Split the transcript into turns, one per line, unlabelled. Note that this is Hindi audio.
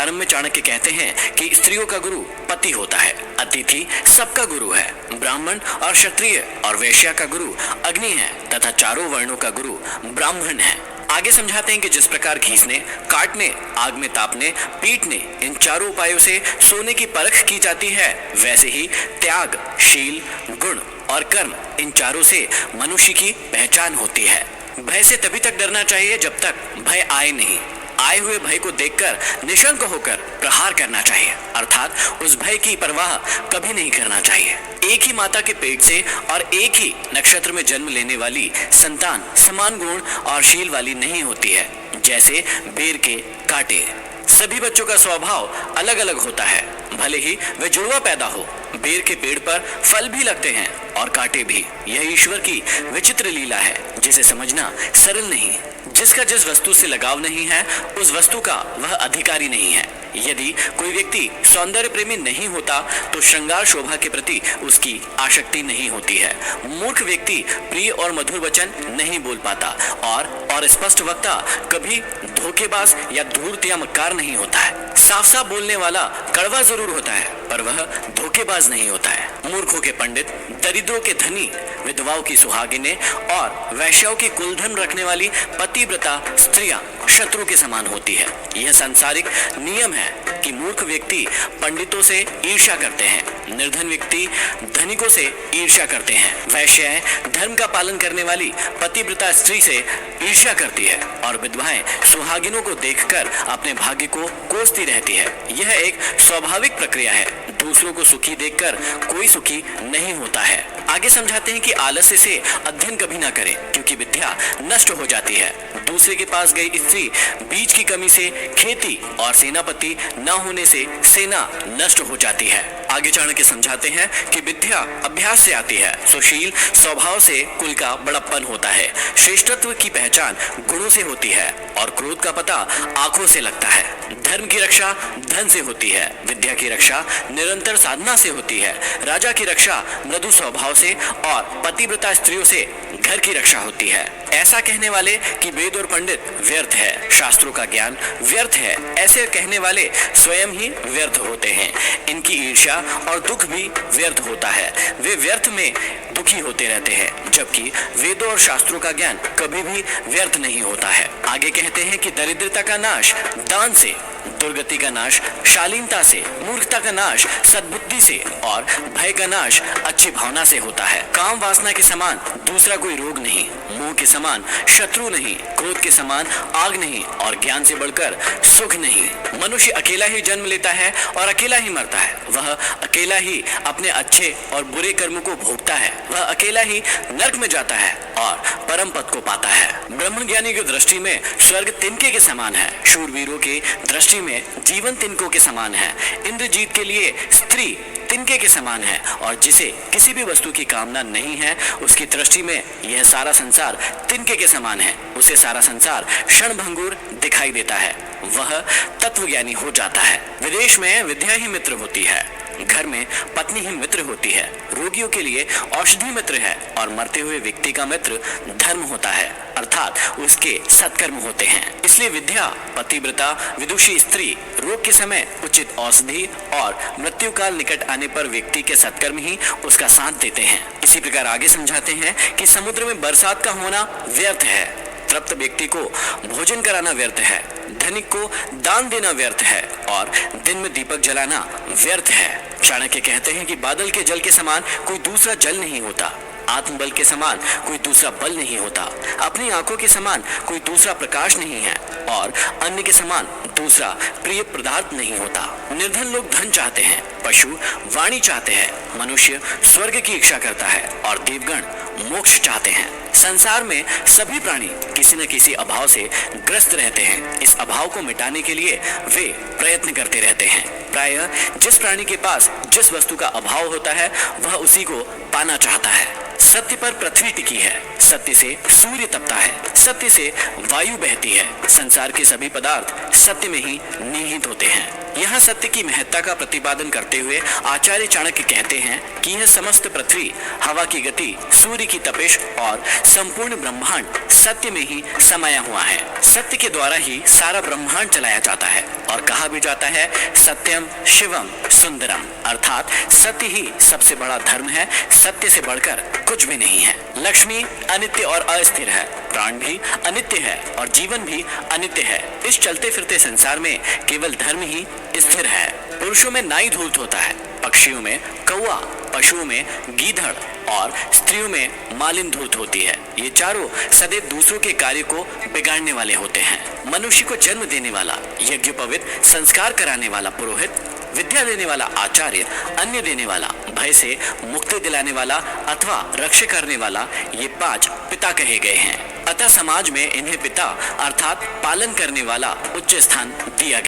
प्रारंभ में चाणक्य कहते हैं कि स्त्रियों का गुरु पति होता है, अतिथि सबका गुरु है, ब्राह्मण और क्षत्रिय और वैश्य का गुरु अग्नि है तथा चारों वर्णों का गुरु ब्राह्मण है। आगे समझाते हैं कि जिस प्रकार घीसने, काटने, आग में तापने, पीटने, इन चारों उपायों से सोने की परख की जाती है, वैसे ही त्याग, शील, गुण और कर्म, इन चारों से मनुष्य की पहचान होती है। भय से तभी तक डरना चाहिए जब तक भय आए नहीं। आए हुए भय को देखकर निशंक होकर प्रहार करना चाहिए, अर्थात उस भय की परवाह कभी नहीं करना चाहिए। एक ही माता के पेट से और एक ही नक्षत्र में जन्म लेने वाली संतान समान गुण और शील वाली नहीं होती है। जैसे बेर के कांटे, सभी बच्चों का स्वभाव अलग अलग होता है। भले ही वे जुड़वा पैदा हो, बेर के पेड़ पर फल भी लगते हैं और कांटे भी। यह ईश्वर की विचित्र लीला है जिसे समझना सरल नहीं। जिसका जिस वस्तु से लगाव नहीं है, उस वस्तु का वह अधिकारी नहीं है। यदि कोई व्यक्ति सौंदर्य प्रेमी नहीं होता तो श्रृंगार शोभा के प्रति उसकी आसक्ति नहीं होती है। मूर्ख व्यक्ति प्रिय और मधुर वचन नहीं बोल पाता और स्पष्ट वक्ता कभी धोखेबाज या धूर्त या मक्कार नहीं होता है। साफ साफ बोलने वाला कड़वा जरूर होता है पर वह धोखेबाज नहीं होता है। मूर्खों के पंडित, दरिद्रों के धनी, विधवाओं की सुहागिनें और वैश्याओं की कुलधन रखने वाली पतिव्रता स्त्रियां शत्रु के समान होती है। यह सांसारिक नियम है कि मूर्ख व्यक्ति पंडितों से ईर्ष्या करते हैं, निर्धन व्यक्ति धनिकों से ईर्ष्या करते हैं। वैश्याएं धर्म का पालन करने वाली पतिव्रता स्त्री से ईर्ष्या करती है और विधवाएं सुहागिनों को देखकर अपने भाग्य को कोसती रहती है। यह एक स्वाभाविक प्रक्रिया है। दूसरों को सुखी देखकर कोई सुखी नहीं होता है। आगे समझाते हैं कि आलस्य से अध्ययन कभी ना करें क्योंकि विद्या नष्ट हो जाती है। दूसरे के पास गई स्त्री बीज की कमी से खेती और सेनापति न होने से सेना नष्ट हो जाती है। आगे चाणक्य समझाते हैं कि विद्या अभ्यास से आती है। सुशील स्वभाव से कुल का बड़प्पन होता है। श्रेष्ठत्व की पहचान गुणों से होती है और क्रोध का पता आंखों से लगता है। धर्म की रक्षा धन से होती है। विद्या की रक्षा निरंतर साधना से होती है। राजा की रक्षा मृदु स्वभाव से और पतिव्रता स्त्रियों से घर की रक्षा होती है। ऐसा कहने वाले कि वेद और पंडित व्यर्थ है, शास्त्रों का ज्ञान व्यर्थ है, ऐसे कहने वाले स्वयं ही व्यर्थ होते हैं। इनकी ईर्ष्या और दुख भी व्यर्थ होता है। वे व्यर्थ में दुखी होते रहते हैं, जबकि वेदों और शास्त्रों का ज्ञान कभी भी व्यर्थ नहीं होता है। आगे कहते हैं कि दरिद्रता का नाश दान से, दुर्गति का नाश शालीनता से, मूर्खता का नाश सद्बुद्धि से और भय का नाश अच्छी भावना से होता है। काम वासना के समान दूसरा कोई रोग नहीं, मोह के समान शत्रु नहीं, क्रोध के समान आग नहीं और ज्ञान से बढ़कर सुख नहीं। मनुष्य अकेला ही जन्म लेता है और अकेला ही मरता है। वह अकेला ही अपने अच्छे और बुरे कर्मों को भोगता है। वह अकेला ही नरक में जाता है और परम पद को पाता है। ब्रह्म ज्ञानी की दृष्टि में स्वर्ग तिनके के समान है। शूरवीरों की दृष्टि में जीवन तिनकों के समान है। इंद्रजीत के लिए स्त्री तिनके के समान है और जिसे किसी भी वस्तु की कामना नहीं है उसकी दृष्टि में यह सारा संसार तिनके के समान है। उसे सारा संसार क्षणभंगुर दिखाई देता है। वह तत्वज्ञानी हो जाता है। विदेश में विद्या ही मित्र होती है, घर में पत्नी ही मित्र होती है। रोगियों के लिए औषधि मित्र है और मरते हुए व्यक्ति का मित्र धर्म होता है, अर्थात उसके सत्कर्म होते हैं। इसलिए विद्या, पतिव्रता, विदुषी स्त्री, रोग के समय उचित औषधि और मृत्यु काल निकट आने पर व्यक्ति के सत्कर्म ही उसका साथ देते हैं। इसी प्रकार आगे समझाते हैं कि समुद्र में बरसात का होना व्यर्थ है, तृप्त व्यक्ति को भोजन कराना व्यर्थ है, धनिक को दान देना व्यर्थ है और दिन में दीपक जलाना व्यर्थ है। चाणक्य कहते हैं कि बादल के जल के समान कोई दूसरा जल नहीं होता, आत्मबल के समान कोई दूसरा बल नहीं होता, अपनी आंखों के समान कोई दूसरा प्रकाश नहीं है और अन्य के समान दूसरा प्रिय पदार्थ नहीं होता। निर्धन लोग धन चाहते हैं, पशु वाणी चाहते हैं, मनुष्य स्वर्ग की इच्छा करता है और देवगण मोक्ष चाहते हैं। संसार में सभी प्राणी किसी न किसी अभाव से ग्रस्त रहते हैं। इस अभाव को मिटाने के लिए वे प्रयत्न करते रहते हैं। प्रायः जिस प्राणी के पास जिस वस्तु का अभाव होता है वह उसी को पाना चाहता है। सत्य पर पृथ्वी टिकी है, सत्य से सूर्य तपता है, सत्य से वायु बहती है। संसार के सभी पदार्थ सत्य में ही निहित होते हैं। यहाँ सत्य की महत्ता का प्रतिपादन करते हुए आचार्य चाणक्य कहते हैं कि यह समस्त पृथ्वी, हवा की गति, सूर्य की तपिश और संपूर्ण ब्रह्मांड सत्य में ही समाया हुआ है। सत्य के द्वारा ही सारा ब्रह्मांड चलाया जाता है और कहा भी जाता है सत्यम शिवम सुंदरम, अर्थात सत्य ही सबसे बड़ा धर्म है, सत्य से बढ़कर कुछ भी नहीं है। लक्ष्मी अनित्य और अस्थिर है, प्राण भी अनित्य है और जीवन भी अनित्य है। इस चलते फिरते संसार में केवल धर्म ही स्थिर है। पुरुषों में नाई धूर्त होता है, पक्षियों में कौवा, पशुओं में गीधड़ और स्त्रियों में मालिन धूर्त होती है। ये चारों सदैव दूसरों के कार्य को बिगाड़ने वाले होते हैं। मनुष्य को जन्म देने वाला, यज्ञोपवीत संस्कार कराने वाला पुरोहित, विद्या देने वाला आचार्य, अन्न देने वाला, भय से मुक्ति दिलाने वाला अथवा रक्षा करने वाला, ये 5 पिता कहे गए हैं। अतः समाज में इन्हें पिता अर्थात पालन करने वाला उच्च स्थान दिया गया।